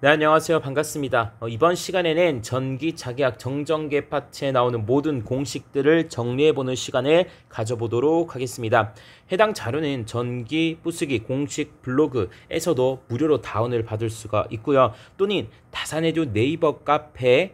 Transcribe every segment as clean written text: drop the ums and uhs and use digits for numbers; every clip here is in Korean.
네, 안녕하세요. 반갑습니다. 이번 시간에는 전기 자기학 정전계 파트에 나오는 모든 공식들을 정리해보는 시간을 가져보도록 하겠습니다. 해당 자료는 전기 부수기 공식 블로그에서도 무료로 다운을 받을 수가 있고요. 또는 다산에듀 네이버 카페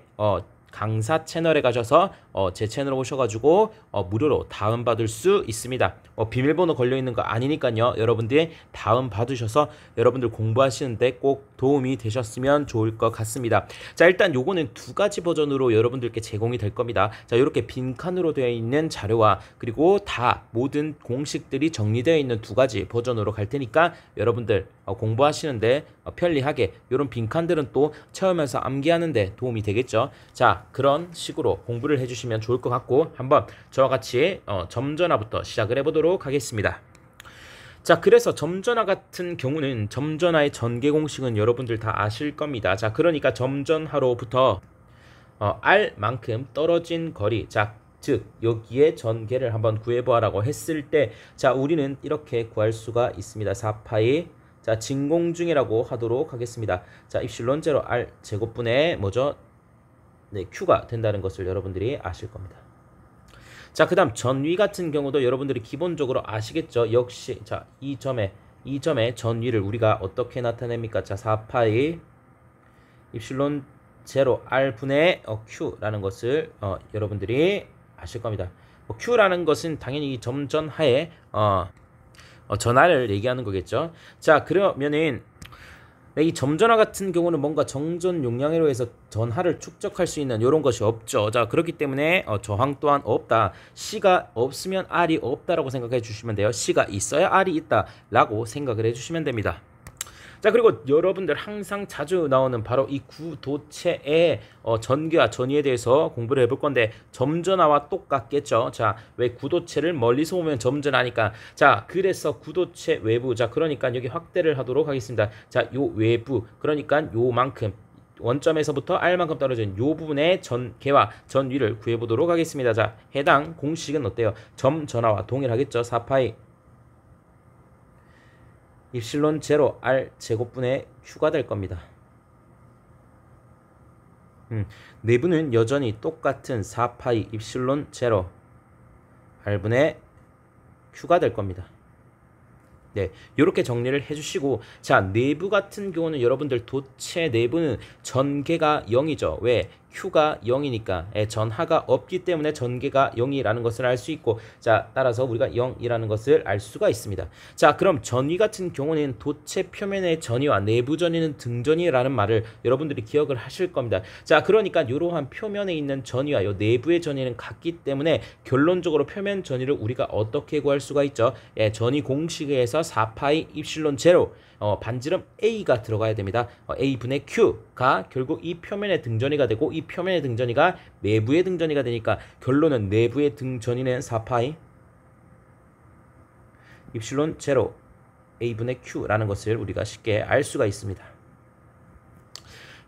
강사 채널에 가셔서 제 채널 오셔가지고 무료로 다운받을 수 있습니다. 비밀번호 걸려있는 거 아니니까요. 여러분들이 다운받으셔서 여러분들 공부하시는데 꼭 도움이 되셨으면 좋을 것 같습니다. 자, 일단 요거는 두 가지 버전으로 여러분들께 제공이 될 겁니다. 자, 이렇게 빈칸으로 되어 있는 자료와 그리고 다 모든 공식들이 정리되어 있는 두 가지 버전으로 갈 테니까 여러분들 공부하시는데 편리하게 이런 빈칸들은 또 채우면서 암기하는데 도움이 되겠죠. 자, 그런 식으로 공부를 해주시면 좋을 것 같고 한번 저와 같이 점전화부터 시작을 해보도록 하겠습니다. 자, 그래서 점전화 같은 경우는 점전화의 전개 공식은 여러분들 다 아실 겁니다. 자, 그러니까 점전화로부터 R만큼 떨어진 거리, 자, 즉 여기에 전개를 한번 구해보아라고 했을 때, 자, 우리는 이렇게 구할 수가 있습니다. 4파이, 자, 진공중이라고 하도록 하겠습니다. 자, 입실론 제로 R 제곱분의 뭐죠? 네, Q가 된다는 것을 여러분들이 아실 겁니다. 자, 그 다음 전위 같은 경우도 여러분들이 기본적으로 아시겠죠? 역시 자, 이 점의 전위를 우리가 어떻게 나타냅니까? 자, 4파이 입실론 제로 R분의 Q라는 것을 여러분들이 아실 겁니다. Q라는 것은 당연히 이 점전하에 전하를 얘기하는 거겠죠. 자, 그러면은 이 점전화 같은 경우는 뭔가 정전 용량으로 해서 전하를 축적할 수 있는 이런 것이 없죠. 자, 그렇기 때문에 저항 또한 없다. C가 없으면 R이 없다라고 생각해 주시면 돼요. C가 있어야 R이 있다라고 생각을 해 주시면 됩니다. 자, 그리고 여러분들 항상 자주 나오는 바로 이 구도체의 전기와 전위에 대해서 공부를 해볼 건데 점전화와 똑같겠죠. 자, 왜 구도체를 멀리서 오면 점전하니까. 자, 그래서 구도체 외부, 자, 그러니까 여기 확대를 하도록 하겠습니다. 자, 요 외부, 그러니까 요만큼 원점에서부터 R만큼 떨어진 요 부분의 전개와 전위를 구해보도록 하겠습니다. 자, 해당 공식은 어때요? 점전화와 동일하겠죠. 4파이 입실론 제로 R 제곱분의 Q가 될 겁니다. 내부는 여전히 똑같은 4파이 입실론 제로 R분의 Q가 될 겁니다. 네, 이렇게 정리를 해주시고, 자, 내부 같은 경우는 여러분들 도체 내부는 전개가 0이죠. 왜? Q가 0이니까 전하가 없기 때문에 전개가 0이라는 것을 알 수 있고, 자, 따라서 우리가 0이라는 것을 알 수가 있습니다. 자, 그럼 전위 같은 경우는 도체 표면의 전위와 내부 전위는 등전위라는 말을 여러분들이 기억을 하실 겁니다. 자, 그러니까 이러한 표면에 있는 전위와 요 내부의 전위는 같기 때문에 결론적으로 표면 전위를 우리가 어떻게 구할 수가 있죠? 전위 공식에서 4파이 입실론 제로 반지름 A가 들어가야 됩니다. A분의 Q가 결국 이 표면의 등전이가 되고 이 표면의 등전이가 내부의 등전이가 되니까 결론은 내부의 등전이는 4파이 입실론 제로 A분의 Q라는 것을 우리가 쉽게 알 수가 있습니다.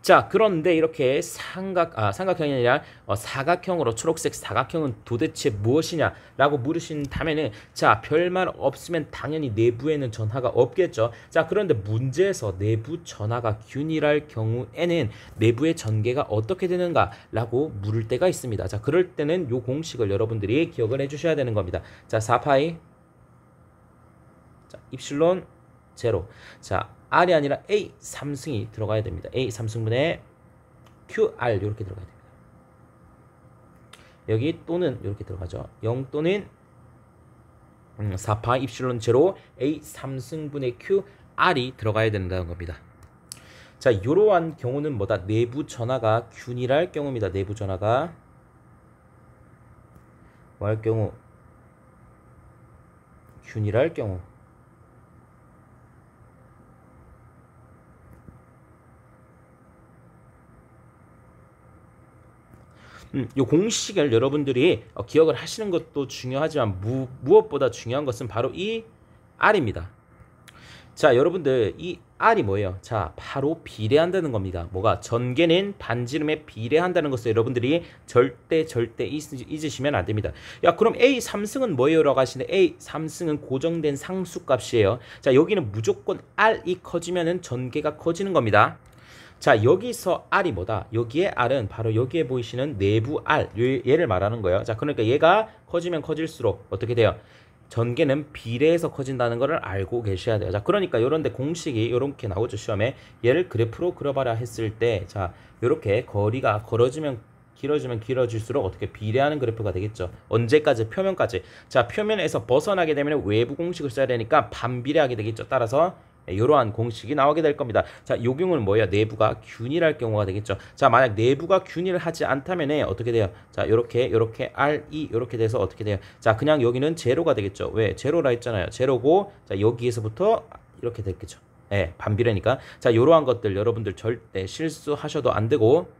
자, 그런데 이렇게 삼각형이 아니라 사각형으로, 초록색 사각형은 도대체 무엇이냐 라고 물으신다면은, 자, 별말 없으면 당연히 내부에는 전하가 없겠죠. 자, 그런데 문제에서 내부 전하가 균일할 경우에는 내부의 전개가 어떻게 되는가 라고 물을 때가 있습니다. 자, 그럴 때는 요 공식을 여러분들이 기억을 해 주셔야 되는 겁니다. 자, 4파이 자, 입실론 제로. 자, R이 아니라 A 3승이 들어가야 됩니다. A 3승분의 QR 이렇게 들어가야 됩니다. 여기 또는 이렇게 들어가죠. 0 또는 4파 입실론 제로 A 3승분의 QR이 들어가야 된다는 겁니다. 자, 이러한 경우는 뭐다? 내부 전하가 균일할 경우입니다. 내부 전하가 뭐 할 경우? 균일할 경우. 이 공식을 여러분들이 기억을 하시는 것도 중요하지만 무엇보다 중요한 것은 바로 이 R입니다. 자, 여러분들 이 R이 뭐예요? 자, 바로 비례한다는 겁니다. 뭐가? 전개는 반지름에 비례한다는 것을 여러분들이 절대 잊으시면 안 됩니다. 야, 그럼 A 3승은 뭐예요? 라고 하시는데 A 3승은 고정된 상수값이에요. 자, 여기는 무조건 R이 커지면은 전개가 커지는 겁니다. 자, 여기서 R이 뭐다? 여기에 R은 바로 여기에 보이시는 내부 R, 얘를 말하는 거예요. 자, 그러니까 얘가 커지면 커질수록 어떻게 돼요? 전개는 비례해서 커진다는 것을 알고 계셔야 돼요. 자, 그러니까 이런데 공식이 이렇게 나오죠, 시험에. 얘를 그래프로 그려봐라 했을 때, 자, 이렇게 거리가 길어지면 길어질수록 어떻게 비례하는 그래프가 되겠죠. 언제까지? 표면까지. 자, 표면에서 벗어나게 되면 외부 공식을 써야 되니까 반비례하게 되겠죠. 따라서 이러한 공식이 나오게 될 겁니다. 자, 요 경우는 뭐예요? 내부가 균일할 경우가 되겠죠. 자, 만약 내부가 균일을 하지 않다면 어떻게 돼요? 자, 요렇게 R2 요렇게 돼서 어떻게 돼요? 자, 그냥 여기는 제로가 되겠죠. 왜? 제로라 했잖아요. 제로고, 자, 여기에서부터 이렇게 됐겠죠. 예, 반비례니까. 자, 요러한 것들 여러분들 절대 실수하셔도 안 되고,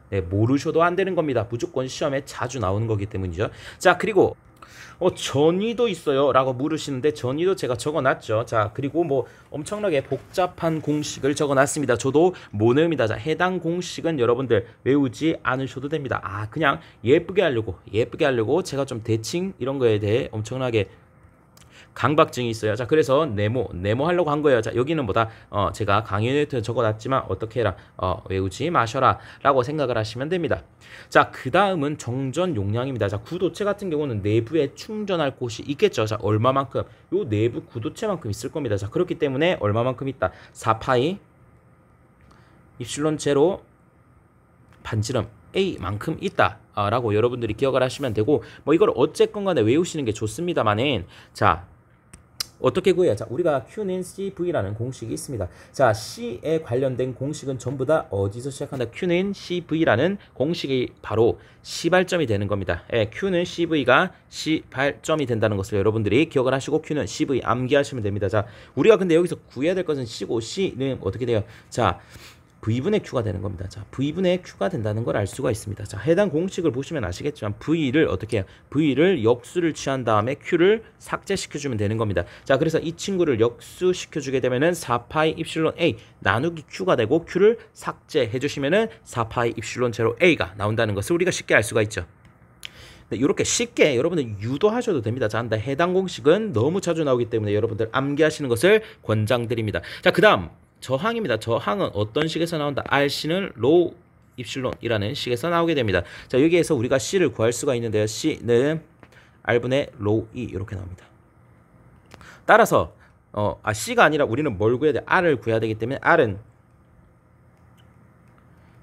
네, 모르셔도 안 되는 겁니다. 무조건 시험에 자주 나오는 거기 때문이죠. 자, 그리고 전위도 있어요 라고 물으시는데, 전위도 제가 적어놨죠. 자, 그리고 뭐 엄청나게 복잡한 공식을 적어놨습니다. 저도 모릅니다. 자, 해당 공식은 여러분들 외우지 않으셔도 됩니다. 그냥 예쁘게 하려고 제가 좀 대칭 이런 거에 대해 엄청나게 강박증이 있어요. 자, 그래서 네모 하려고 한 거예요. 자, 여기는 뭐다? 제가 강의 노트에 적어놨지만 어떻게 해라? 외우지 마셔라 라고 생각을 하시면 됩니다. 자, 그 다음은 정전 용량입니다. 자, 구도체 같은 경우는 내부에 충전할 곳이 있겠죠. 자, 얼마만큼? 요 내부 구도체만큼 있을 겁니다. 자, 그렇기 때문에 얼마만큼 있다? 4파이 입실론 제로 반지름 A만큼 있다 라고 여러분들이 기억을 하시면 되고, 뭐 이걸 어쨌건 간에 외우시는 게 좋습니다만은, 자, 어떻게 구해요? 자, 우리가 Q는 CV라는 공식이 있습니다. 자, C에 관련된 공식은 전부 다 어디서 시작한다? Q는 CV라는 공식이 바로 시발점이 되는 겁니다. Q는 CV가 시발점이 된다는 것을 여러분들이 기억을 하시고 Q는 CV 암기하시면 됩니다. 자, 우리가 근데 여기서 구해야 될 것은 C고, C는 어떻게 돼요? 자, V분의 Q가 되는 겁니다. 자, V분의 Q가 된다는 걸 알 수가 있습니다. 자, 해당 공식을 보시면 아시겠지만 V를 어떻게 해요? V를 역수를 취한 다음에 Q를 삭제시켜주면 되는 겁니다. 자, 그래서 이 친구를 역수시켜주게 되면은 4파이 입실론 A 나누기 Q가 되고, Q를 삭제해주시면은 4파이 입실론 제로 A가 나온다는 것을 우리가 쉽게 알 수가 있죠. 네, 이렇게 쉽게 여러분들 유도하셔도 됩니다. 자, 근데 해당 공식은 너무 자주 나오기 때문에 여러분들 암기하시는 것을 권장드립니다. 자, 그 다음 저항입니다. 저항은 어떤 식에서 나온다? RC는 로우 입실론이라는 식에서 나오게 됩니다. 자, 여기에서 우리가 C를 구할 수가 있는데요. C는 R분의 로우 E 이렇게 나옵니다. 따라서 C가 아니라 우리는 뭘 구해야 돼? R을 구해야 되기 때문에 R은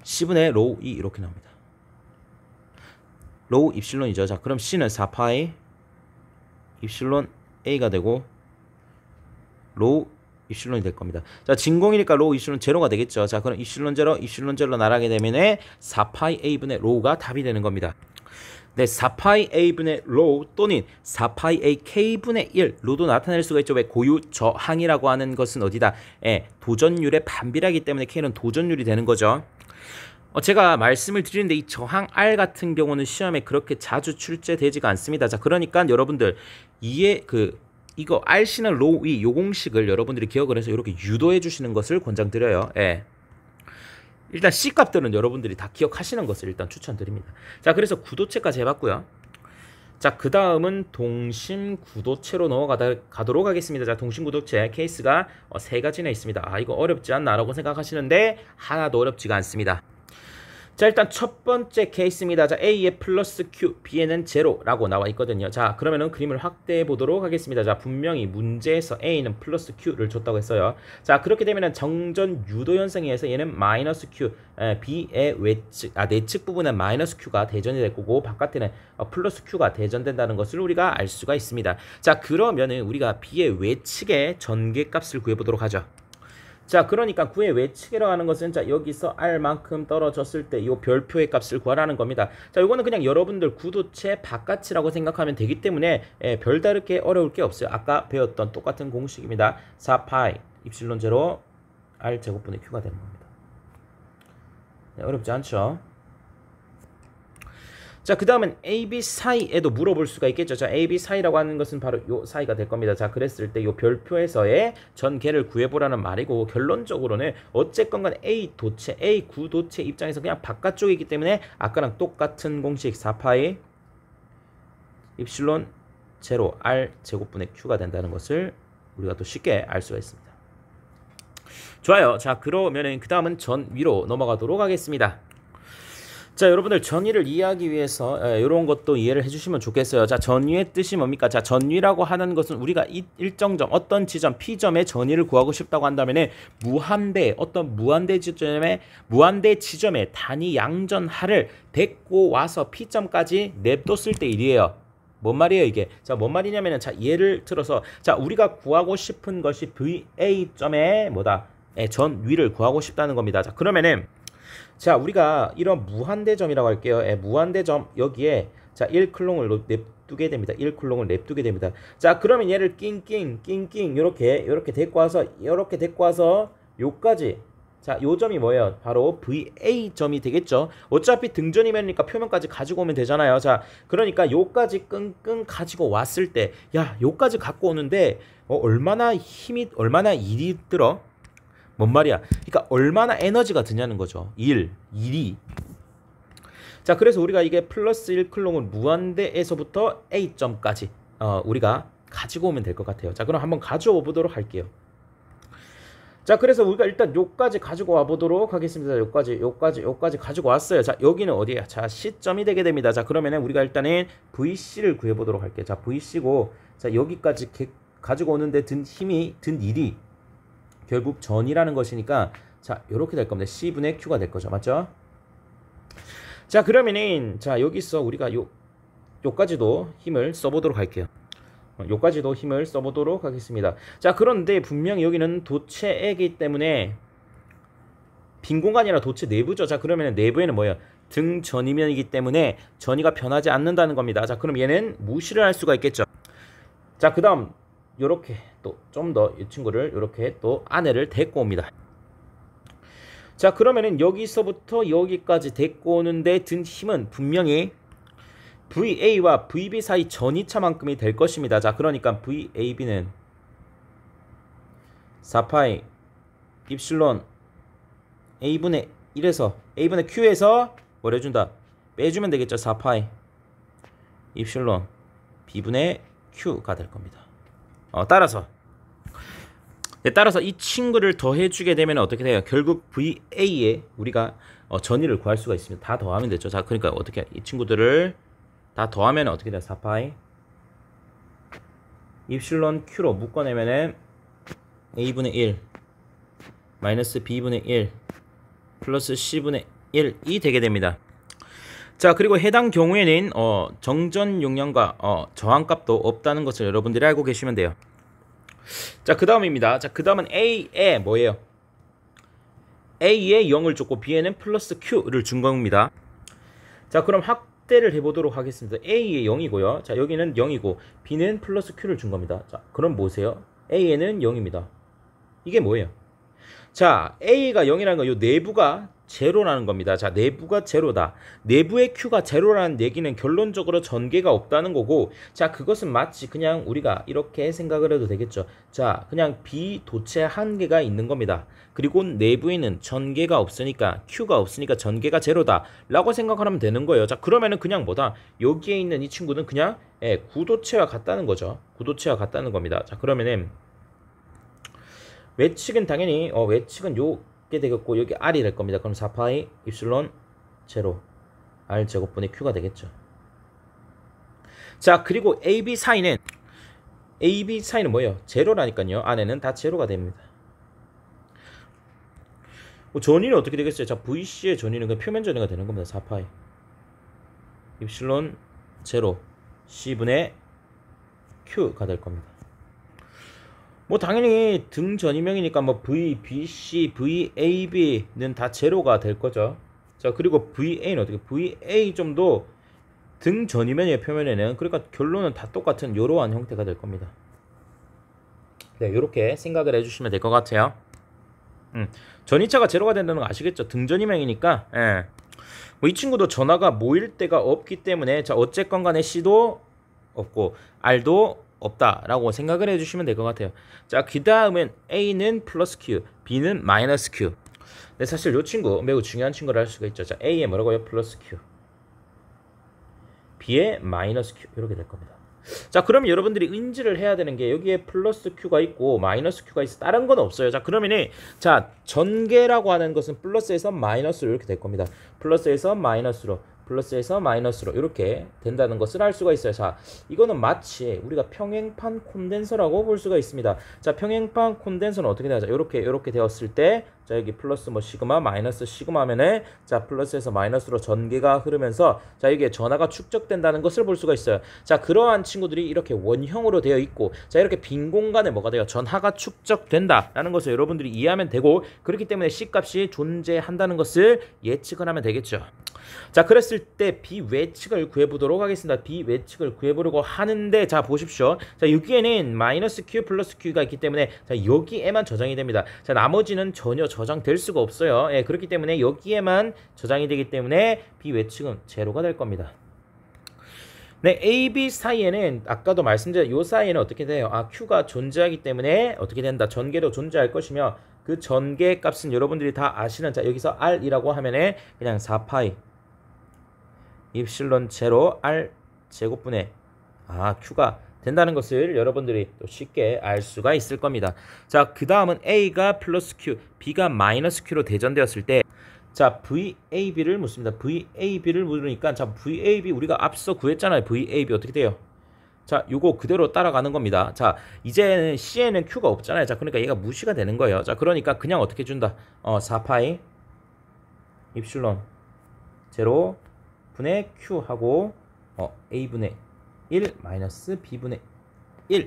C분의 로우 E 이렇게 나옵니다. 로우 입실론이죠. 자, 그럼 C는 4파이 입실론 A가 되고 로우 입실론이 될 겁니다. 자, 진공이니까 로우 입실론 제로가 되겠죠. 자, 그럼 입실론 제로 나가게 되면 4파이 A분의 로우가 답이 되는 겁니다. 네, 4파이 A분의 로우 또는 4파이 A K분의 1 로도 나타낼 수가 있죠. 왜? 고유 저항이라고 하는 것은 어디다? 도전율의 반비례이기 때문에 K는 도전율이 되는 거죠. 제가 말씀을 드리는데 이 저항 R 같은 경우는 시험에 그렇게 자주 출제되지가 않습니다. 자, 그러니까 여러분들 이거 RC는 로우 E 요 공식을 여러분들이 기억을 해서 이렇게 유도해 주시는 것을 권장드려요. 일단 C 값들은 여러분들이 다 기억하시는 것을 일단 추천드립니다. 자, 그래서 구도체까지 해봤고요. 자, 그 다음은 동심구도체로 넘어가도록 하겠습니다. 자, 동심구도체 케이스가 세 가지나 있습니다. 이거 어렵지 않나 라고 생각하시는데 하나도 어렵지가 않습니다. 자, 일단 첫 번째 케이스입니다. 자, A에 플러스 Q, B에는 제로라고 나와 있거든요. 자, 그러면은 그림을 확대해 보도록 하겠습니다. 자, 분명히 문제에서 A는 플러스 Q를 줬다고 했어요. 자, 그렇게 되면은 정전 유도 현상에 의해서 얘는 마이너스 Q, B의 내측 부분은 마이너스 Q가 대전이 될 거고, 바깥에는 플러스 Q가 대전된다는 것을 우리가 알 수가 있습니다. 자, 그러면은 우리가 B의 외측의 전개값을 구해보도록 하죠. 자, 그러니까 구의 외측이라고 하는 것은, 자, 여기서 R만큼 떨어졌을 때 이 별표의 값을 구하라는 겁니다. 자, 이거는 그냥 여러분들 구도체 바깥이라고 생각하면 되기 때문에 별다르게 어려울 게 없어요. 아까 배웠던 똑같은 공식입니다. 4파이 입실론 제로 R 제곱분의 Q가 되는 겁니다. 네, 어렵지 않죠? 자, 그 다음은 AB 사이에도 물어볼 수가 있겠죠. 자, AB 사이라고 하는 것은 바로 요 사이가 될 겁니다. 자, 그랬을 때 요 별표에서의 전개를 구해보라는 말이고, 결론적으로는 어쨌건 간에 A 구도체 입장에서 그냥 바깥쪽이기 때문에 아까랑 똑같은 공식 4파이 입실론 제로 R 제곱분의 Q가 된다는 것을 우리가 또 쉽게 알 수가 있습니다. 좋아요. 자, 그러면은 그 다음은 전위로 넘어가도록 하겠습니다. 자, 여러분들 전위를 이해하기 위해서 이런 것도 이해를 해주시면 좋겠어요. 자, 전위의 뜻이 뭡니까? 자, 전위라고 하는 것은 우리가 일정 점, 어떤 지점, P점의 전위를 구하고 싶다고 한다면은 무한대 지점에 단위 양전하를 데리고 와서 P점까지 냅뒀을 때 일이에요. 뭔 말이에요 이게? 자, 뭔 말이냐면은, 자, 예를 들어서, 자, 우리가 구하고 싶은 것이 VA점의 뭐다? 전위를 구하고 싶다는 겁니다. 자, 그러면은, 자, 우리가 이런 무한대점이라고 할게요. 무한대점 여기에 자 1클롱을 냅두게 됩니다. 1클롱을 냅두게 됩니다. 자, 그러면 얘를 낑낑 요렇게 데리고 와서 요까지, 자, 요 점이 뭐예요? 바로 VA점이 되겠죠. 어차피 등전이면이니까 표면까지 가지고 오면 되잖아요. 자, 그러니까 요까지 끙끙 가지고 왔을 때, 야, 요까지 갖고 오는데 얼마나 일이 들어? 뭔 말이야? 그러니까 얼마나 에너지가 드냐는 거죠. 일이. 자, 그래서 우리가 이게 플러스 1클롱을 무한대에서부터 A점까지 우리가 가지고 오면 될 것 같아요. 자, 그럼 한번 가져와 보도록 할게요. 자, 그래서 우리가 일단 요까지 가지고 와 보도록 하겠습니다. 요까지 가지고 왔어요. 자, 여기는 어디야? 자, C점이 되게 됩니다. 자, 그러면은 우리가 일단은 VC를 구해 보도록 할게요. 자, VC고, 자, 여기까지 가지고 오는데 든 일이 결국 전이라는 것이니까, 자, 요렇게 될 겁니다. C분의 Q가 될 거죠. 맞죠? 자, 그러면은, 자, 여기서 우리가 요까지도 힘을 써보도록 할게요. 요까지도 힘을 써보도록 하겠습니다. 자, 그런데 분명히 여기는 도체이기 때문에 빈 공간이 아니라 도체 내부죠. 자, 그러면 내부에는 뭐예요? 등전이면이기 때문에 전위가 변하지 않는다는 겁니다. 자, 그럼 얘는 무시를 할 수가 있겠죠. 자, 그 다음 요렇게 또 좀 더 이 친구를 요렇게 또 안에를 데리고 옵니다. 자, 그러면은 여기서부터 여기까지 데리고 오는데 든 힘은 분명히 VA와 VB 사이 전위차만큼이 될 것입니다. 자, 그러니까 VAB는 4파이 입실론 A분의 1에서 A분의 Q에서 뭘 해준다? 빼주면 되겠죠. 4파이 입실론 B분의 Q가 될 겁니다. 따라서 이 친구를 더해주게 되면 어떻게 돼요? 결국 VA에 우리가 전위를 구할 수가 있습니다. 다 더하면 되죠. 자, 그러니까 어떻게 이 친구들을 다 더하면 어떻게 돼요? 4파이 입실론 Q로 묶어내면은 A분의 1 마이너스 B분의 1 플러스 C분의 1이 되게 됩니다. 자, 그리고 해당 경우에는 정전 용량과 저항값도 없다는 것을 여러분들이 알고 계시면 돼요. 자, 그 다음입니다. 자, 그 다음은 A에 뭐예요? A에 0을 줬고 B에는 플러스 Q를 준 겁니다. 자, 그럼 확대를 해보도록 하겠습니다. A에 0이고요. 자, 여기는 0이고 B는 플러스 Q를 준 겁니다. 자, 그럼 보세요. A에는 0입니다. 이게 뭐예요? 자, A가 0이라는 건 요 내부가 제로라는 겁니다. 자, 내부가 제로다. 내부의 Q가 제로라는 얘기는 결론적으로 전개가 없다는 거고, 자, 그것은 마치 그냥 우리가 이렇게 생각을 해도 되겠죠. 자, 그냥 비도체 한 개가 있는 겁니다. 그리고 내부에는 전개가 없으니까, Q가 없으니까 전개가 제로다 라고 생각하면 되는 거예요. 자, 그러면은 그냥 뭐다? 여기에 있는 이 친구는 그냥 구도체와 같다는 거죠. 구도체와 같다는 겁니다. 자, 그러면은 외측은 당연히 외측은 요게 되겠고 여기 R이 될 겁니다. 그럼 4파이 입실론 제로 R 제곱분의 Q가 되겠죠. 자, 그리고 AB 사이는 뭐예요? 제로라니까요. 안에는 다 제로가 됩니다. 전위는 어떻게 되겠어요? 자, VC의 전위는 그 표면 전위가 되는 겁니다. 4파이 입실론 제로 C분의 Q가 될 겁니다. 뭐 당연히 등 전이명이니까 뭐 VBC, VAB는 다 제로가 될 거죠. 자, 그리고 VA는 어떻게? VA 점도 등 전이면의 표면에는, 그러니까 결론은 다 똑같은 이러한 형태가 될 겁니다. 네, 이렇게 생각을 해주시면 될 것 같아요. 전이차가 제로가 된다는 거 아시겠죠? 등 전이명이니까. 예. 뭐 이 친구도 전하가 모일 데가 없기 때문에, 자, 어쨌건 간에 C도 없고 R도 없다라고 생각을 해주시면 될 것 같아요. 자, 그 다음은 A는 플러스 Q, B는 마이너스 Q. 근데 사실 이 친구 매우 중요한 친구를 할 수가 있죠. 자, A에 뭐라고요? 플러스 Q, B에 마이너스 Q 이렇게 될 겁니다. 자, 그러면 여러분들이 인지를 해야 되는 게 여기에 플러스 Q가 있고 마이너스 Q가 있어. 다른 건 없어요. 자, 그러면은 자, 전개라고 하는 것은 플러스에서 마이너스로 이렇게 될 겁니다. 플러스에서 마이너스로 플러스에서 마이너스로 이렇게 된다는 것을 알 수가 있어요. 자, 이거는 마치 우리가 평행판 콘덴서라고 볼 수가 있습니다. 자, 평행판 콘덴서는 어떻게 되죠? 이렇게 되었을 때, 자, 여기 플러스 뭐 시그마 마이너스 시그마 하면은 자, 플러스에서 마이너스로 전개가 흐르면서 자, 이게 전하가 축적된다는 것을 볼 수가 있어요. 자, 그러한 친구들이 이렇게 원형으로 되어 있고, 자, 이렇게 빈 공간에 뭐가 돼요? 전하가 축적된다라는 것을 여러분들이 이해하면 되고, 그렇기 때문에 C 값이 존재한다는 것을 예측을 하면 되겠죠. 자, 그랬을 때 비외측을 구해보도록 하겠습니다. 비외측을 구해보려고 하는데, 자, 보십시오. 자, 여기에는 마이너스 Q 플러스 Q가 있기 때문에 자, 여기에만 저장이 됩니다. 자, 나머지는 전혀 저장될 수가 없어요. 예, 그렇기 때문에 여기에만 저장이 되기 때문에 비외측은 제로가 될 겁니다. 네, A, B 사이에는 아까도 말씀드린 요 사이에는 어떻게 돼요? 아, Q가 존재하기 때문에 어떻게 된다? 전개도 존재할 것이며 그 전개 값은 여러분들이 다 아시는, 자, 여기서 R이라고 하면은 그냥 4파이 입실론 제로 R 제곱분의 Q가 된다는 것을 여러분들이 또 쉽게 알 수가 있을 겁니다. 자, 그 다음은 A가 플러스 Q, B가 마이너스 Q로 대전되었을 때, 자, VAB를 묻습니다. VAB를 물으니까, 자, VAB 우리가 앞서 구했잖아요. VAB 어떻게 돼요? 자, 요거 그대로 따라가는 겁니다. 자, 이제는 C에는 Q가 없잖아요. 자, 그러니까 얘가 무시가 되는 거예요. 자, 그러니까 그냥 어떻게 준다? 4파이 입실론 제로 분의 Q하고 A분의 1 마이너스 B분의 1.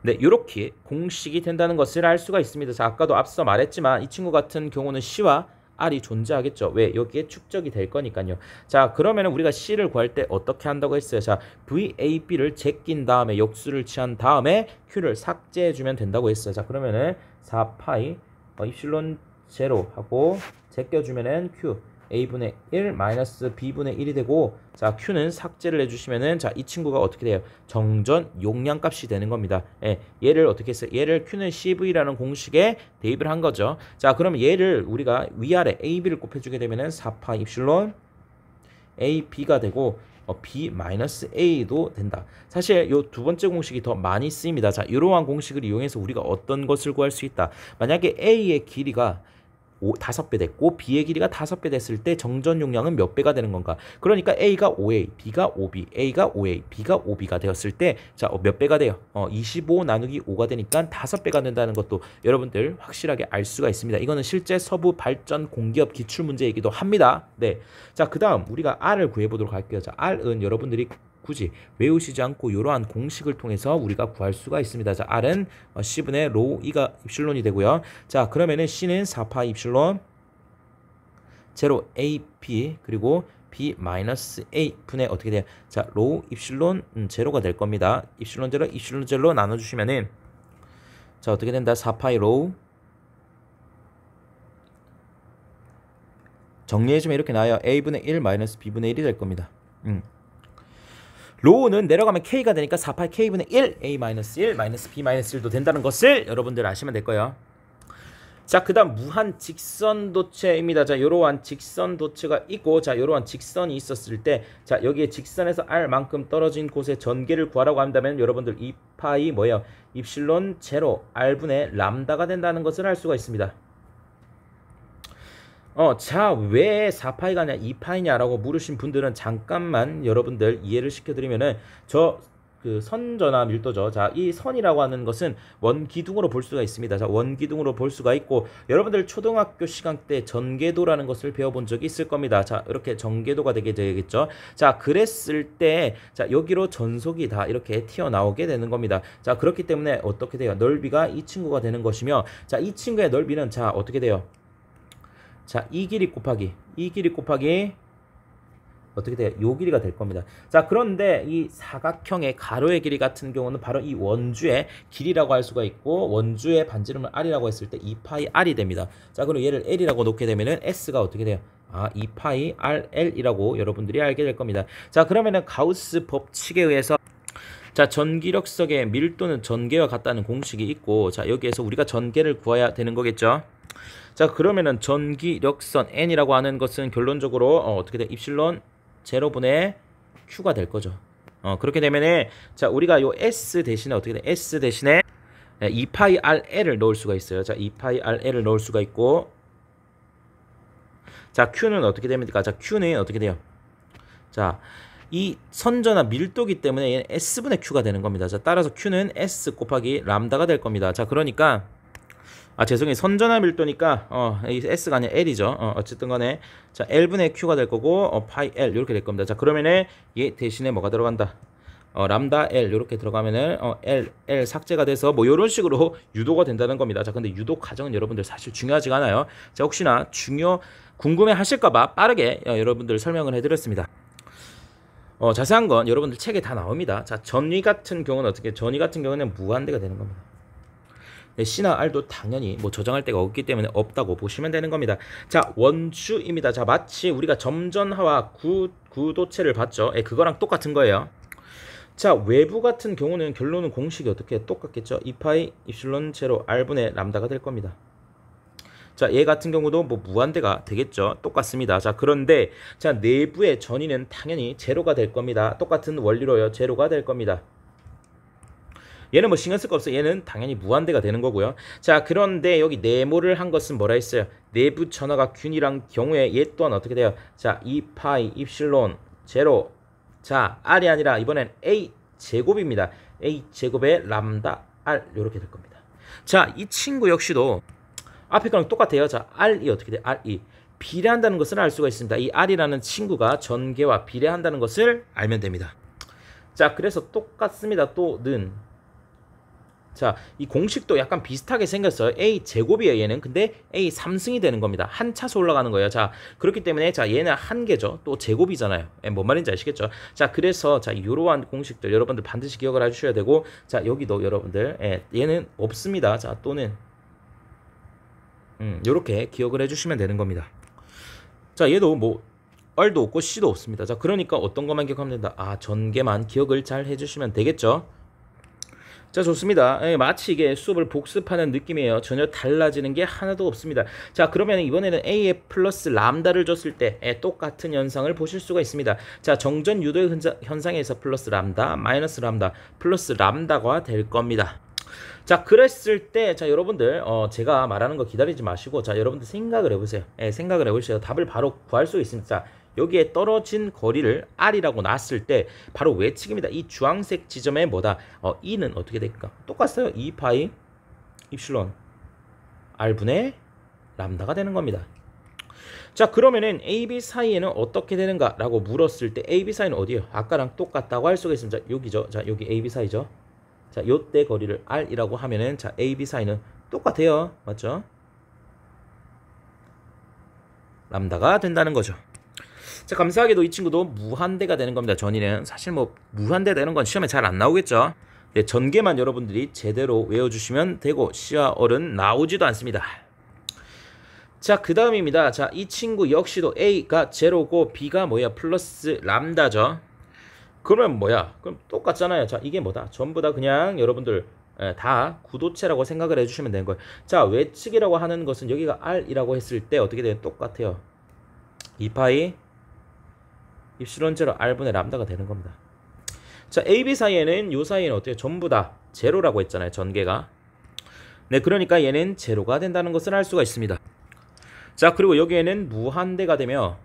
네, 이렇게 공식이 된다는 것을 알 수가 있습니다. 자, 아까도 앞서 말했지만 이 친구 같은 경우는 C와 R이 존재하겠죠. 왜? 여기에 축적이 될 거니까요. 자, 그러면 우리가 C를 구할 때 어떻게 한다고 했어요? 자, VAB를 제낀 다음에 역수를 취한 다음에 Q를 삭제해주면 된다고 했어요. 자, 그러면은 4파이 입실론 제로 하고 제껴주면은 Q A분의 1 마이너스 B분의 1이 되고, 자, Q는 삭제를 해주시면은 자, 이 친구가 어떻게 돼요? 정전 용량값이 되는 겁니다. 예, 얘를 어떻게 했어요? 얘를 Q는 CV라는 공식에 대입을 한 거죠. 자, 그러면 얘를 우리가 위아래 AB를 곱해주게 되면은 4파 입실론 AB가 되고 B 마이너스 A도 된다. 사실 요 두 번째 공식이 더 많이 쓰입니다. 자, 이러한 공식을 이용해서 우리가 어떤 것을 구할 수 있다. 만약에 A의 길이가 5배 됐고 B의 길이가 5배 됐을 때 정전 용량은 몇 배가 되는 건가? 그러니까 A가 5A, B가 5B, A가 5A, B가 5B가 되었을 때 자, 몇 배가 돼요? 25 나누기 5가 되니까 5배가 된다는 것도 여러분들 확실하게 알 수가 있습니다. 이거는 실제 서부 발전 공기업 기출 문제이기도 합니다. 네. 자, 그다음 우리가 R을 구해 보도록 할게요. 자, R은 여러분들이 굳이 외우시지 않고 이러한 공식을 통해서 우리가 구할 수가 있습니다. 자, R은 C분의 로우 E가 입실론이 되고요. 자, 그러면은 C는 4파 입실론 제로 AP 그리고 B 마이너스 A 분의 어떻게 돼요? 자, 로우 입실론 제로가 될 겁니다. 입실론 제로 나눠주시면은 자, 어떻게 된다? 4파이 로우 정리해주면 이렇게 나와요. A분의 1 마이너스 B분의 1이 될 겁니다. 로우는 내려가면 K가 되니까 4파이 K분의 1 A 마이너스 1 마이너스 B 마이너스 1도 된다는 것을 여러분들 아시면 될 거예요. 자, 그 다음 무한 직선도체입니다. 자, 요러한 직선도체가 있고, 자, 요러한 직선이 있었을 때, 자, 여기에 직선에서 R만큼 떨어진 곳에 전개를 구하라고 한다면 여러분들 2파이 뭐예요? 입실론 제로 R분의 람다가 된다는 것을 알 수가 있습니다. 자, 왜 4파이가 아니라 2파이냐라고 물으신 분들은 잠깐만 여러분들 이해를 시켜드리면은 그 선전화 밀도죠. 자, 이 선이라고 하는 것은 원기둥으로 볼 수가 있습니다. 자, 원기둥으로 볼 수가 있고, 여러분들 초등학교 시간 때 전개도라는 것을 배워본 적이 있을 겁니다. 자, 이렇게 전개도가 되게 되겠죠. 자, 그랬을 때, 자, 여기로 전속이 다 이렇게 튀어나오게 되는 겁니다. 자, 그렇기 때문에 어떻게 돼요? 넓이가 이 친구가 되는 것이며, 자, 이 친구의 넓이는 자, 어떻게 돼요? 자, 이 길이 곱하기 어떻게 돼요? 요 길이가 될 겁니다. 자, 그런데 이 사각형의 가로의 길이 같은 경우는 바로 이 원주의 길이라고 할 수가 있고, 원주의 반지름을 R이라고 했을 때 2파이 R이 됩니다. 자, 그럼 얘를 L이라고 놓게 되면은 S가 어떻게 돼요? 2파이 RL이라고 여러분들이 알게 될 겁니다. 자, 그러면은 가우스 법칙에 의해서 자, 전기력석의 밀도는 전개와 같다는 공식이 있고, 자, 여기에서 우리가 전개를 구해야 되는 거겠죠. 자, 그러면은 전기력선 N이라고 하는 것은 결론적으로 어떻게 돼? 입실론 제로분의 Q가 될 거죠. 그렇게 되면은 자 우리가 요 S 대신에 어떻게 돼? S 대신에 2파이 RL을 넣을 수가 있어요. 자 2파이 RL을 넣을 수가 있고 자 Q는 어떻게 됩니까? 자 Q는 어떻게 돼요? 자 이 선전화 밀도기 때문에 얘는 S분의 Q가 되는 겁니다. 자 따라서 Q는 S 곱하기 람다가 될 겁니다. 자 그러니까 죄송해요. 선전화 밀도니까 이 S가 아니라 L이죠. 어쨌든 간에 자 L분의 Q가 될 거고 파이 L 이렇게 될 겁니다. 자 그러면은 얘 대신에 뭐가 들어간다? 람다 L 이렇게 들어가면은 L 삭제가 돼서 뭐 이런 식으로 유도가 된다는 겁니다. 자 근데 유도 과정은 여러분들 사실 중요하지가 않아요. 자 혹시나 궁금해 하실까봐 빠르게 여러분들 설명을 해드렸습니다. 자세한 건 여러분들 책에 다 나옵니다. 자 전위 같은 경우는 어떻게? 전위 같은 경우는 무한대가 되는 겁니다. 네, C나 R도 당연히 뭐 저장할 데가 없기 때문에 없다고 보시면 되는 겁니다. 자 원주입니다. 자 마치 우리가 점전하와 구도체를 봤죠. 그거랑 똑같은 거예요. 자 외부 같은 경우는 결론은 공식이 어떻게 똑같겠죠. 2파이 입실론 제로 R분의 람다가 될 겁니다. 자, 얘 같은 경우도 뭐 무한대가 되겠죠. 똑같습니다. 자, 그런데 자 내부의 전위는 당연히 제로가 될 겁니다. 똑같은 원리로요. 제로가 될 겁니다. 얘는 뭐 신경 쓸 거 없어요. 얘는 당연히 무한대가 되는 거고요. 자, 그런데 여기 네모를 한 것은 뭐라 했어요? 내부 전화가 균이란 경우에 얘 또한 어떻게 돼요? 자, 2파이 입실론 제로. 자, R이 아니라 이번엔 A 제곱입니다. A 제곱의 람다 R 이렇게 될 겁니다. 자, 이 친구 역시도 앞에 거랑 똑같아요. 자, R이 어떻게 돼? R이 비례한다는 것을 알 수가 있습니다. 이 R이라는 친구가 전개와 비례한다는 것을 알면 됩니다. 자, 그래서 똑같습니다. 또는 자, 이 공식도 약간 비슷하게 생겼어요. A 제곱이에요, 얘는. 근데 A 3승이 되는 겁니다. 한 차수 올라가는 거예요. 자, 그렇기 때문에 자, 얘는 한 개죠. 또 제곱이잖아요. 뭔 말인지 아시겠죠? 자, 그래서 자, 이러한 공식들 여러분들 반드시 기억을 해 주셔야 되고 자, 여기도 여러분들 얘는 없습니다. 자, 또는 요렇게 기억을 해 주시면 되는 겁니다. 자, 얘도 뭐 R도 없고 C도 없습니다. 자, 그러니까 어떤 것만 기억하면 된다? 전개만 기억을 잘 해주시면 되겠죠? 자, 좋습니다. 마치 이게 수업을 복습하는 느낌이에요. 전혀 달라지는 게 하나도 없습니다. 자, 그러면 이번에는 A에 플러스 람다를 줬을 때 똑같은 현상을 보실 수가 있습니다. 자, 정전 유도 현상에서 플러스 람다, 마이너스 람다, 플러스 람다가 될 겁니다. 자, 그랬을 때 자, 여러분들 제가 말하는 거 기다리지 마시고 자, 여러분들 생각을 해보세요. 생각을 해보세요. 답을 바로 구할 수 있습니다. 자, 여기에 떨어진 거리를 R이라고 놨을 때 바로 외측입니다. 이 주황색 지점에 뭐다? E는 어떻게 될까? 똑같아요. 2파이 입실론 R분의 람다가 되는 겁니다. 자, 그러면은 AB 사이에는 어떻게 되는가? 라고 물었을 때 AB 사이는 어디예요? 아까랑 똑같다고 할 수가 있습니다. 자, 여기죠. 자, 여기 AB 사이죠. 자, 요때 거리를 R이라고 하면은 자, AB 사이는 똑같아요. 맞죠? 람다가 된다는 거죠. 자, 감사하게도 이 친구도 무한대가 되는 겁니다. 전위는 사실 뭐 무한대 되는 건 시험에 잘 안 나오겠죠. 네, 전개만 여러분들이 제대로 외워주시면 되고 C와 R은 나오지도 않습니다. 자, 그 다음입니다. 자, 이 친구 역시도 A가 제로고 B가 뭐야? 플러스 람다죠. 그러면 뭐야? 그럼 똑같잖아요. 자, 이게 뭐다? 전부 다 그냥 여러분들 다 구도체라고 생각을 해주시면 되는 거예요. 자, 외측이라고 하는 것은 여기가 R이라고 했을 때 어떻게 돼요? 똑같아요. 2파이 입실론 제로 R분의 람다가 되는 겁니다. 자, AB 사이에는 요 사이에는 어때요? 전부 다 제로라고 했잖아요. 전개가. 네, 그러니까 얘는 제로가 된다는 것을 알 수가 있습니다. 자, 그리고 여기에는 무한대가 되며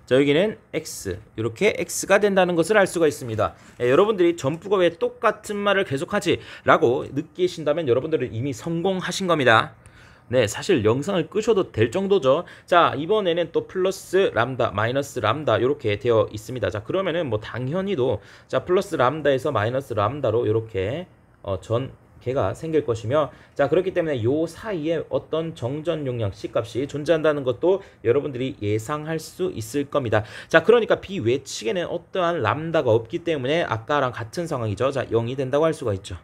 자, 여기는 X 이렇게 X가 된다는 것을 알 수가 있습니다. 여러분들이 점프가 왜 똑같은 말을 계속하지? 라고 느끼신다면 여러분들은 이미 성공하신 겁니다. 네, 사실 영상을 끄셔도 될 정도죠. 자, 이번에는 또 플러스 람다, 마이너스 람다 이렇게 되어 있습니다. 자, 그러면은 뭐 당연히도 자, 플러스 람다에서 마이너스 람다로 이렇게 전개가 생길 것이며 자, 그렇기 때문에 요 사이에 어떤 정전 용량 C값이 존재한다는 것도 여러분들이 예상할 수 있을 겁니다. 자, 그러니까 B 외측에는 어떠한 람다가 없기 때문에 아까랑 같은 상황이죠. 자, 0이 된다고 할 수가 있죠.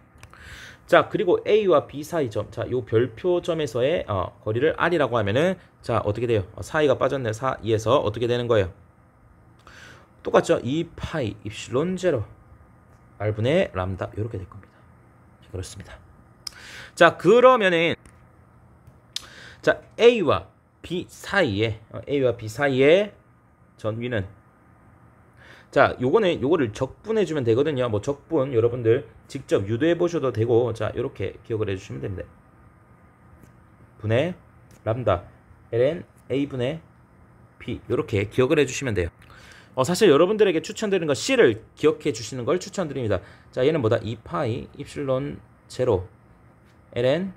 자, 그리고 A와 B 사이 점, 자, 요 별표점에서의 거리를 R이라고 하면은 자, 어떻게 돼요? 사이가 빠졌네. 사이에서 어떻게 되는 거예요? 똑같죠? 2파이 입실론 제로 R분의 람다 이렇게 될 겁니다. 그렇습니다. 자, 그러면은 자, A와 B 사이에 전위는 자, 요거를 적분해 주면 되거든요. 뭐 적분 여러분들 직접 유도해 보셔도 되고, 자, 요렇게 기억을 해 주시면 됩니다. 분의 람다 ln a분의 b, 요렇게 기억을 해 주시면 돼요. 사실 여러분들에게 추천드리는 건 C를 기억해 주시는 걸 추천드립니다. 자, 얘는 뭐다? 2파이 입실론 제로 ln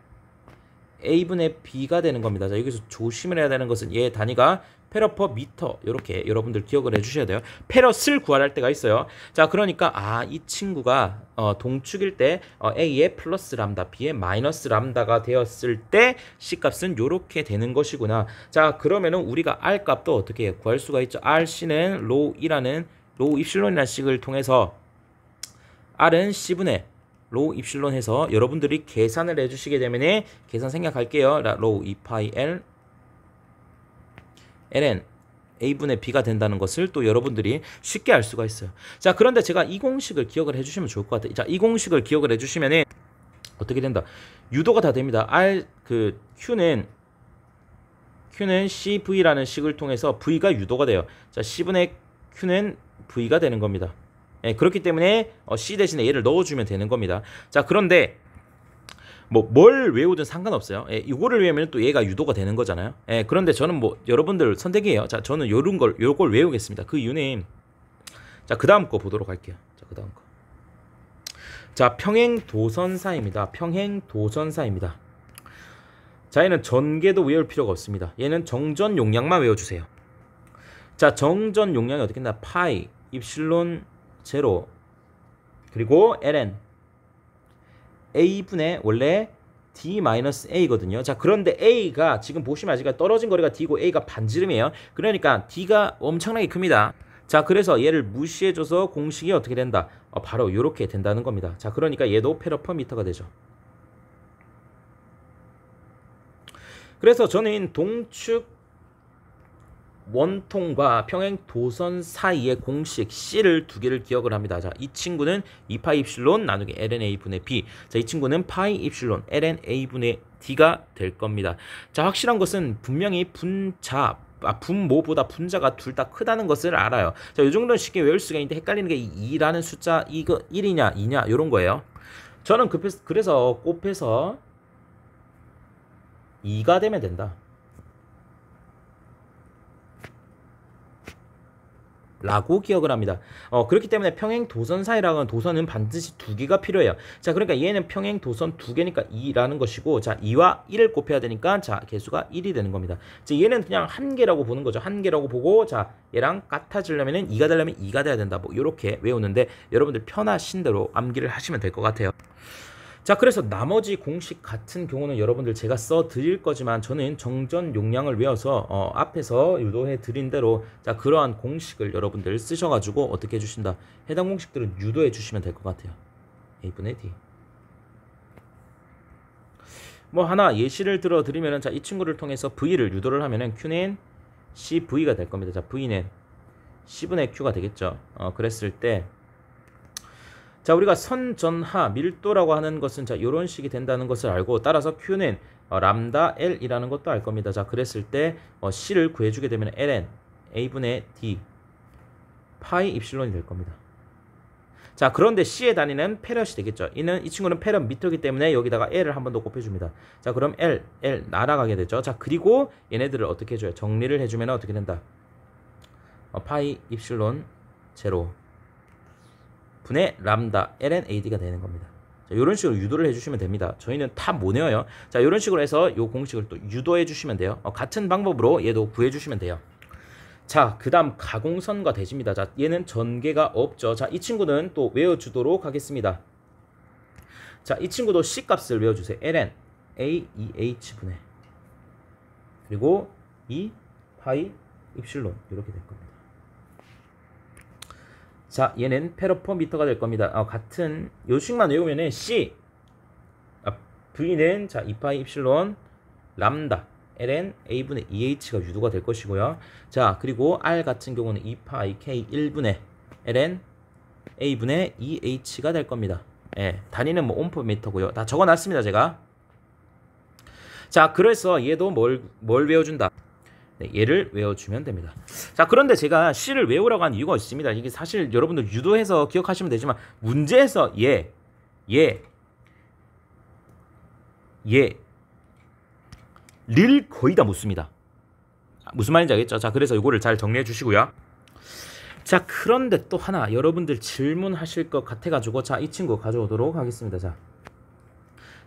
a분의 b가 되는 겁니다. 자, 여기서 조심을 해야 되는 것은 얘 단위가 페러 미터, 이렇게 여러분들 기억을 해 주셔야 돼요. 페럿을 구할 때가 있어요. 자, 그러니까 이 친구가 동축일 때 a의 플러스 람다, b의 마이너스 람다가 되었을 때 c 값은 이렇게 되는 것이구나. 자, 그러면은 우리가 r 값도 어떻게 구할 수가 있죠? rc는 로우 입실론이라는 식을 통해서 r은 c분의 로우 입실론 해서 여러분들이 계산을 해주시게 되면 계산 생략할게요. 로우 2파이 l ln a분의 b가 된다는 것을 또 여러분들이 쉽게 알 수가 있어요. 자, 그런데 제가 이 공식을 기억을 해주시면 좋을 것 같아요. 자, 이 공식을 기억을 해주시면 어떻게 된다? 유도가 다 됩니다. q는 cv라는 식을 통해서 v가 유도가 돼요. 자, c분의 q는 v가 되는 겁니다. 그렇기 때문에 c 대신에 얘를 넣어주면 되는 겁니다. 자, 그런데 뭘 외우든 상관없어요. 이거를 외우면 또 얘가 유도가 되는 거잖아요. 그런데 저는 여러분들 선택이에요. 자, 저는 요걸 외우겠습니다. 그 이유는, 자, 그 다음 거 보도록 할게요. 자, 그 다음 거. 자, 평행도선사입니다. 평행도선사입니다. 자, 얘는 전개도 외울 필요가 없습니다. 얘는 정전 용량만 외워주세요. 자, 정전 용량이 어떻게 된다? 파이 입실론 제로 그리고 ln a분의 원래 d-a거든요. 자, 그런데 a가 지금 보시면 아직 떨어진 거리가 d고 a가 반지름이에요. 그러니까 d가 엄청나게 큽니다. 자, 그래서 얘를 무시해줘서 공식이 어떻게 된다? 바로 이렇게 된다는 겁니다. 자, 그러니까 얘도 페러/미터가 되죠. 그래서 저는 동축 원통과 평행도선 사이의 공식 C를 두 개를 기억을 합니다. 자, 이 친구는 2파이 입실론 나누기 ln a분의 b. 자, 이 친구는 파이 입실론 ln a분의 d가 될 겁니다. 자, 확실한 것은 분명히 분모보다 분자가 둘 다 크다는 것을 알아요. 자, 이 정도는 쉽게 외울 수가 있는데 헷갈리는 게 2라는 숫자, 이거 1이냐 2냐 이런 거예요. 저는 그래서 곱해서 2가 되면 된다 라고 기억을 합니다. 그렇기 때문에 평행도선사이라고 하는 도선은 반드시 두 개가 필요해요. 자, 그러니까 얘는 평행도선 두 개니까 2라는 것이고, 자, 2와 1을 곱해야 되니까, 자, 개수가 1이 되는 겁니다. 자, 얘는 그냥 한 개라고 보는 거죠. 한 개라고 보고, 자, 얘랑 같아지려면은 2가 되려면 2가 돼야 된다. 요렇게 외우는데 여러분들 편하신 대로 암기를 하시면 될 것 같아요. 자, 그래서 나머지 공식 같은 경우는 여러분들 제가 써 드릴 거지만 저는 정전 용량을 외워서 앞에서 유도해 드린 대로, 자, 그러한 공식을 여러분들 쓰셔가지고 어떻게 해주신다? 해당 공식들은 유도해 주시면 될 것 같아요. a분의 d. 하나 예시를 들어 드리면은, 자, 이 친구를 통해서 v를 유도를 하면은 q는 cv가 될 겁니다. 자, v는 c분의 q가 되겠죠. 그랬을 때, 자, 우리가 선전하 밀도라고 하는 것은, 자, 이런 식이 된다는 것을 알고, 따라서 q는 람다 l이라는 것도 알 겁니다. 자, 그랬을 때 c를 구해주게 되면 ln a분의 d 파이 입실론이 될 겁니다. 자, 그런데 c의 단위는 페럿이 되겠죠. 이 친구는 페럿 미터이기 때문에 여기다가 l을 한 번 더 곱해줍니다. 자, 그럼 l 날아가게 되죠. 자, 그리고 얘네들을 어떻게 해줘요? 정리를 해주면 어떻게 된다? 파이 입실론 제로 분의 람다 ln ad가 되는 겁니다. 자, 이런 식으로 유도를 해주시면 됩니다. 저희는 다 못 외워요. 자, 이런 식으로 해서 이 공식을 또 유도해 주시면 돼요. 같은 방법으로 얘도 구해주시면 돼요. 자, 그 다음 가공선과 대지입니다. 자, 얘는 전개가 없죠. 자, 이 친구는 또 외워주도록 하겠습니다. 자, 이 친구도 c 값을 외워주세요. ln a 2h 분의 그리고 2 파이 입실론 이렇게 될 겁니다. 자, 얘는 페러/미터가 될 겁니다. 같은 요식만 외우면은 V는, 자, 2파이 입실론 람다 ln a분의 2h가 유도가 될 것이고요. 자, 그리고 r 같은 경우는 2파이 k 1분의 ln a분의 2h가 될 겁니다. 단위는 옴퍼미터고요. 다 적어놨습니다, 제가. 자, 그래서 얘도 뭘 외워준다? 네, 얘를 외워주면 됩니다. 자, 그런데 제가 C를 외우라고 한 이유가 있습니다. 이게 사실 여러분들 유도해서 기억하시면 되지만 문제에서 를 거의 다 묻습니다. 무슨 말인지 알겠죠? 자, 그래서 이거를 잘 정리해 주시고요. 자, 그런데 또 하나 여러분들 질문하실 것 같아가지고 자, 이 친구 가져오도록 하겠습니다.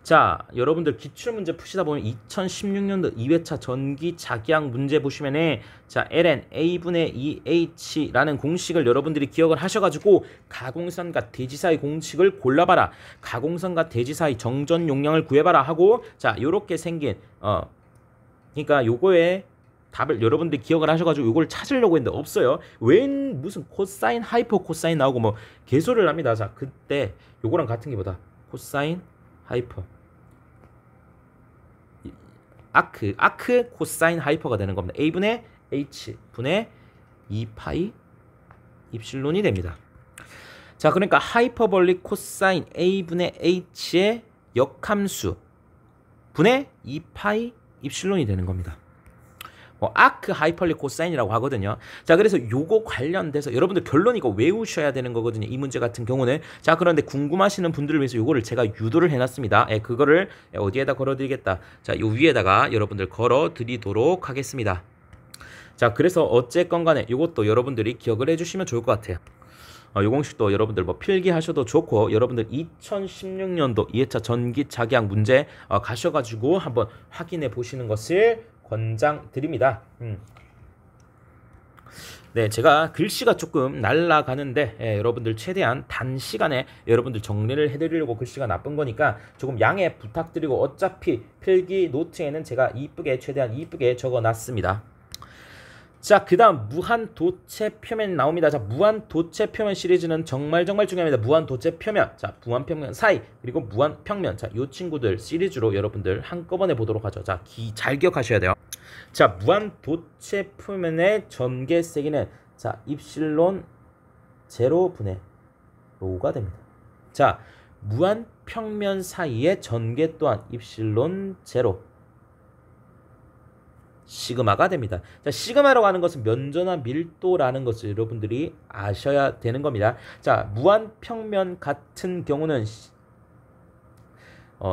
자, 여러분들 기출문제 푸시다 보면 2016년도 2회차 전기 자기학 문제 보시면은 자, ln a분의 2h라는 공식을 여러분들이 기억을 하셔가지고 가공선과 대지 사이 공식을 골라봐라, 가공선과 대지 사이 정전 용량을 구해봐라 하고 자, 요렇게 생긴 그러니까 요거에 답을 여러분들이 기억을 하셔가지고 이걸 찾으려고 했는데 없어요. 웬 무슨 코사인, 하이퍼 코사인 나오고 뭐 개소리를 합니다. 자, 그때 요거랑 같은 게 뭐다? 코사인, 하이퍼, 아크 코사인 하이퍼가 되는 겁니다. a분의 h 분의 2파이 입실론이 됩니다. 자, 그러니까 하이퍼볼릭 코사인 a분의 h의 역함수 분의 2파이 입실론이 되는 겁니다. 아크 하이퍼볼릭 코사인이라고 하거든요. 자, 그래서 요거 관련돼서 여러분들 결론 이거 외우셔야 되는 거거든요. 이 문제 같은 경우는. 자, 그런데 궁금하시는 분들을 위해서 요거를 제가 유도를 해놨습니다. 그거를 어디에다 걸어드리겠다. 자, 요 위에다가 여러분들 걸어드리도록 하겠습니다. 자, 그래서 어쨌건 간에 요것도 여러분들이 기억을 해주시면 좋을 것 같아요. 요 공식도 여러분들 뭐 필기하셔도 좋고 여러분들 2016년도 2회차 전기 자기학 문제 가셔가지고 한번 확인해 보시는 것을 권장드립니다. 네, 제가 글씨가 조금 날아가는데 여러분들 최대한 단시간에 여러분들 정리를 해드리려고 글씨가 나쁜 거니까 조금 양해 부탁드리고 어차피 필기 노트에는 제가 최대한 이쁘게 적어놨습니다. 자, 그 다음 무한도체 표면 나옵니다. 자, 무한도체 표면 시리즈는 정말 중요합니다. 무한도체 표면, 자, 무한평면 사이, 그리고 무한평면. 자, 요 친구들 시리즈로 여러분들 한꺼번에 보도록 하죠. 자, 잘 기억하셔야 돼요. 자, 무한도체 표면의 전개 세기는 자, 입실론 제로분의 로가 됩니다. 자, 무한평면 사이의 전개 또한 입실론 제로 시그마가 됩니다. 자, 시그마라고 하는 것은 면전화 밀도라는 것을 여러분들이 아셔야 되는 겁니다. 자, 무한평면 같은 경우는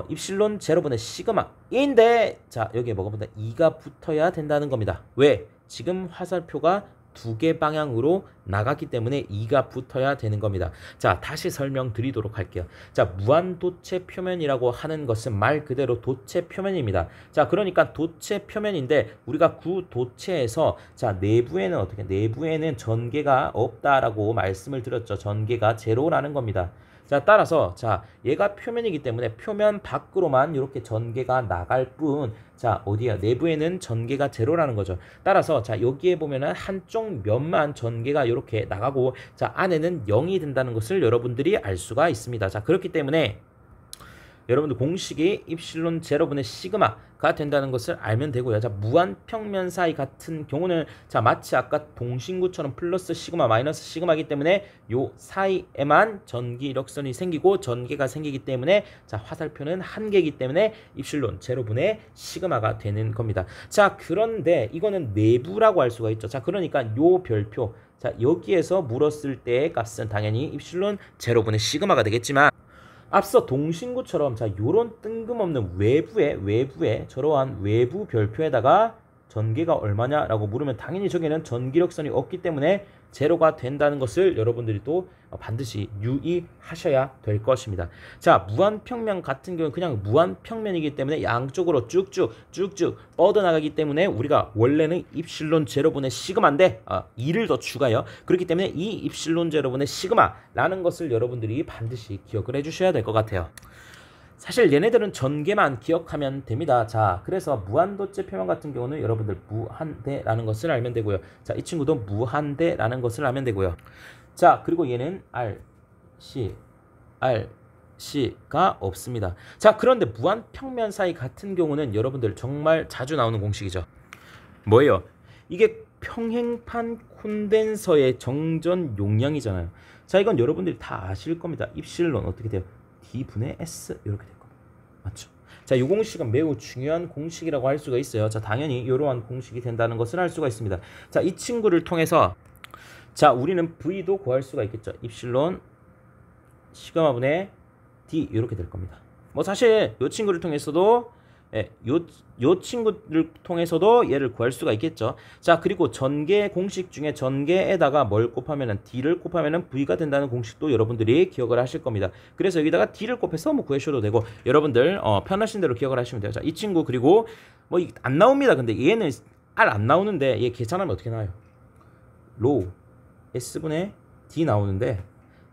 입실론 제로분의 시그마인데 자, 여기에 뭐가 붙다? 2가 붙어야 된다는 겁니다. 왜? 지금 화살표가 두 개 방향으로 나갔기 때문에 2가 붙어야 되는 겁니다. 자, 다시 설명드리도록 할게요. 자, 무한도체 표면이라고 하는 것은 말 그대로 도체 표면입니다. 자, 그러니까 도체 표면인데 우리가 구도체에서 자, 내부에는 전개가 없다라고 말씀을 드렸죠. 전개가 제로라는 겁니다. 자, 따라서 자, 얘가 표면이기 때문에 표면 밖으로만 이렇게 전개가 나갈 뿐 자, 어디야? 내부에는 전개가 제로라는 거죠. 따라서 자, 여기에 보면은 한쪽 면만 전개가 이렇게 나가고 자, 안에는 0이 된다는 것을 여러분들이 알 수가 있습니다. 자, 그렇기 때문에 여러분들 공식이 입실론 제로분의 시그마가 된다는 것을 알면 되고요. 자, 무한평면 사이 같은 경우는 자, 마치 아까 동신구처럼 플러스 시그마 마이너스 시그마이기 때문에 요 사이에만 전기 이력선이 생기고 전개가 생기기 때문에 자, 화살표는 한 개이기 때문에 입실론 제로분의 시그마가 되는 겁니다. 자, 그런데 이거는 내부라고 할 수가 있죠. 자, 그러니까 요 별표 자, 여기에서 물었을 때의 값은 당연히 입실론 제로분의 시그마가 되겠지만 앞서 동신구처럼 자, 요런 뜬금없는 외부에 저러한 외부 별표에다가 전개가 얼마냐라고 물으면 당연히 저기는 전기력선이 없기 때문에 제로가 된다는 것을 여러분들이 또 반드시 유의하셔야 될 것입니다. 자, 무한평면 같은 경우는 그냥 무한평면이기 때문에 양쪽으로 쭉쭉 뻗어나가기 때문에 우리가 원래는 입실론 제로분의 시그마인데 2를 더 추가해요. 그렇기 때문에 이 입실론 제로분의 시그마라는 것을 여러분들이 반드시 기억을 해주셔야 될 것 같아요. 사실 얘네들은 전개만 기억하면 됩니다. 자, 그래서 무한도체 표면 같은 경우는 여러분들 무한대라는 것을 알면 되고요. 자, 이 친구도 무한대라는 것을 알면 되고요. 자, 그리고 얘는 RC가 없습니다. 자, 그런데 무한평면 사이 같은 경우는 여러분들 정말 자주 나오는 공식이죠. 뭐예요? 이게 평행판 콘덴서의 정전 용량이잖아요. 자, 이건 여러분들이 다 아실 겁니다. 입실론 어떻게 돼요? D분의 S 이렇게 될 겁니다. 맞죠? 자, 이 공식은 매우 중요한 공식이라고 할 수가 있어요. 자, 당연히 이러한 공식이 된다는 것을 알 수가 있습니다. 자, 이 친구를 통해서 자, 우리는 V도 구할 수가 있겠죠. 입실론 시그마분의 D 이렇게 될 겁니다. 뭐 사실 이 친구를 통해서도 요 친구를 통해서도 얘를 구할 수가 있겠죠. 자, 그리고 전개 공식 중에 전개에다가 뭘 곱하면은 D를 곱하면은 V가 된다는 공식도 여러분들이 기억을 하실 겁니다. 그래서 여기다가 D를 곱해서 뭐 구하셔도 되고 여러분들 편하신 대로 기억을 하시면 돼요. 자, 이 친구 그리고 뭐 안 나옵니다. 근데 얘는 R 안 나오는데 얘 계산하면 어떻게 나와요? 로우 S분의 D 나오는데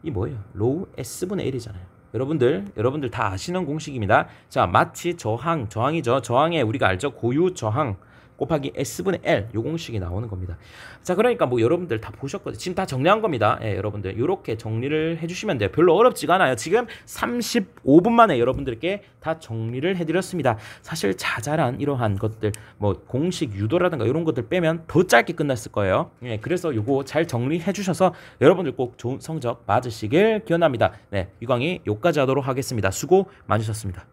이 뭐예요? 로우 S분의 1이잖아요. 여러분들 다 아시는 공식입니다. 자, 마치 저항이죠. 저항에 우리가 알죠? 고유 저항 곱하기 S분의 L 요 공식이 나오는 겁니다. 자, 그러니까 뭐 여러분들 다 보셨거든요. 지금 다 정리한 겁니다. 여러분들 이렇게 정리를 해주시면 돼요. 별로 어렵지가 않아요. 지금 35분 만에 여러분들께 다 정리를 해드렸습니다. 사실 자잘한 이러한 것들 뭐 공식 유도라든가 이런 것들 빼면 더 짧게 끝났을 거예요. 그래서 요거 잘 정리해 주셔서 여러분들 꼭 좋은 성적 맞으시길 기원합니다. 네, 유광이 요까지 하도록 하겠습니다. 수고 많으셨습니다.